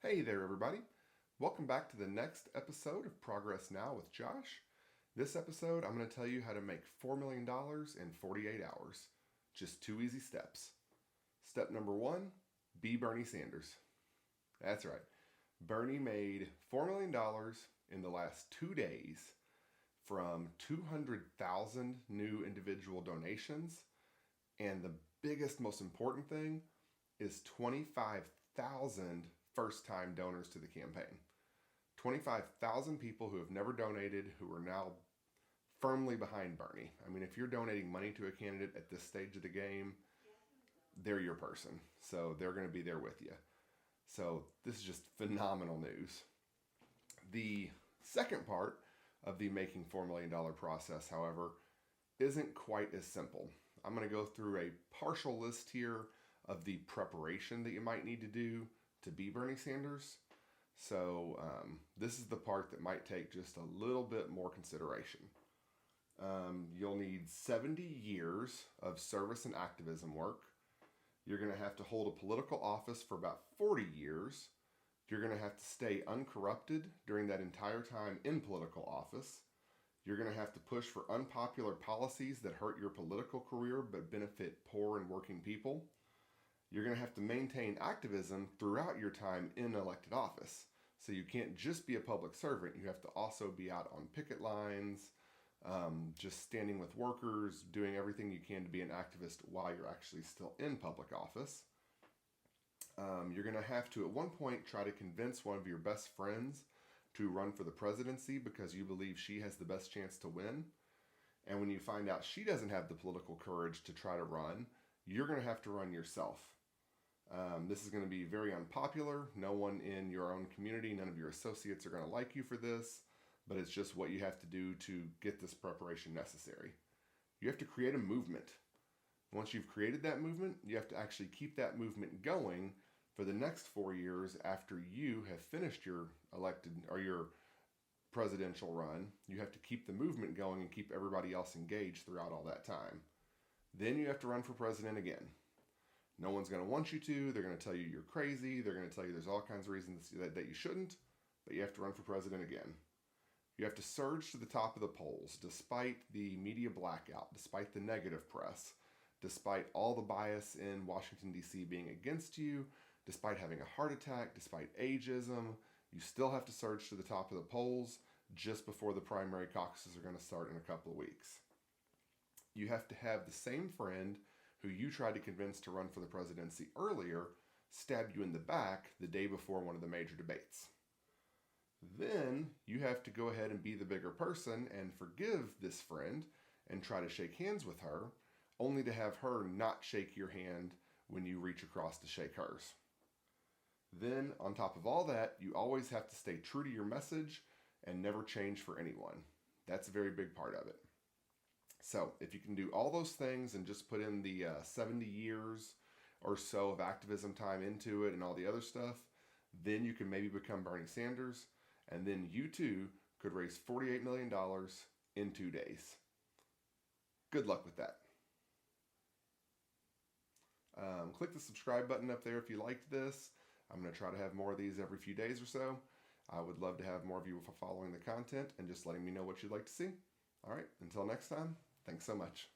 Hey there, everybody. Welcome back to the next episode of Progress Now with Josh. This episode, I'm going to tell you how to make $4 million in 48 hours. Just 2 easy steps. Step number 1, be Bernie Sanders. That's right. Bernie made $4 million in the last 2 days from 200,000 new individual donations. And the biggest, most important thing is 25,000 first-time donors to the campaign. 25,000 people who have never donated, who are now firmly behind Bernie. I mean, if you're donating money to a candidate at this stage of the game, they're your person. So they're going to be there with you. So this is just phenomenal news. The second part of the making $4 million process, however, isn't quite as simple. I'm going to go through a partial list here of the preparation that you might need to do to be Bernie Sanders. So this is the part that might take just a little bit more consideration. You'll need 70 years of service and activism work. You're going to have to hold a political office for about 40 years. You're going to have to stay uncorrupted during that entire time in political office. You're going to have to push for unpopular policies that hurt your political career but benefit poor and working people. You're going to have to maintain activism throughout your time in elected office. So you can't just be a public servant. You have to also be out on picket lines, just standing with workers, doing everything you can to be an activist while you're actually still in public office. You're going to have to, at one point, try to convince one of your best friends to run for the presidency because you believe she has the best chance to win. And when you find out she doesn't have the political courage to try to run, you're going to have to run yourself. This is going to be very unpopular. No one in your own community, none of your associates are going to like you for this, but it's just what you have to do to get this preparation necessary. You have to create a movement. Once you've created that movement, you have to actually keep that movement going for the next 4 years after you have finished your elected or your presidential run. You have to keep the movement going and keep everybody else engaged throughout all that time. Then you have to run for president again. No one's going to want you to. They're going to tell you you're crazy. They're going to tell you there's all kinds of reasons that you shouldn't, but you have to run for president again. You have to surge to the top of the polls despite the media blackout, despite the negative press, despite all the bias in Washington, D.C. being against you, despite having a heart attack, despite ageism. You still have to surge to the top of the polls just before the primary caucuses are going to start in a couple of weeks. You have to have the same friend who you tried to convince to run for the presidency earlier stab you in the back the day before one of the major debates. Then you have to go ahead and be the bigger person and forgive this friend and try to shake hands with her, only to have her not shake your hand when you reach across to shake hers. Then, on top of all that, you always have to stay true to your message and never change for anyone. That's a very big part of it. So, if you can do all those things and just put in the 70 years or so of activism time into it and all the other stuff, then you can maybe become Bernie Sanders, and then you too could raise $48 million in 2 days. Good luck with that. Click the subscribe button up there if you liked this. I'm going to try to have more of these every few days or so. I would love to have more of you following the content and just letting me know what you'd like to see. All right, until next time, thanks so much.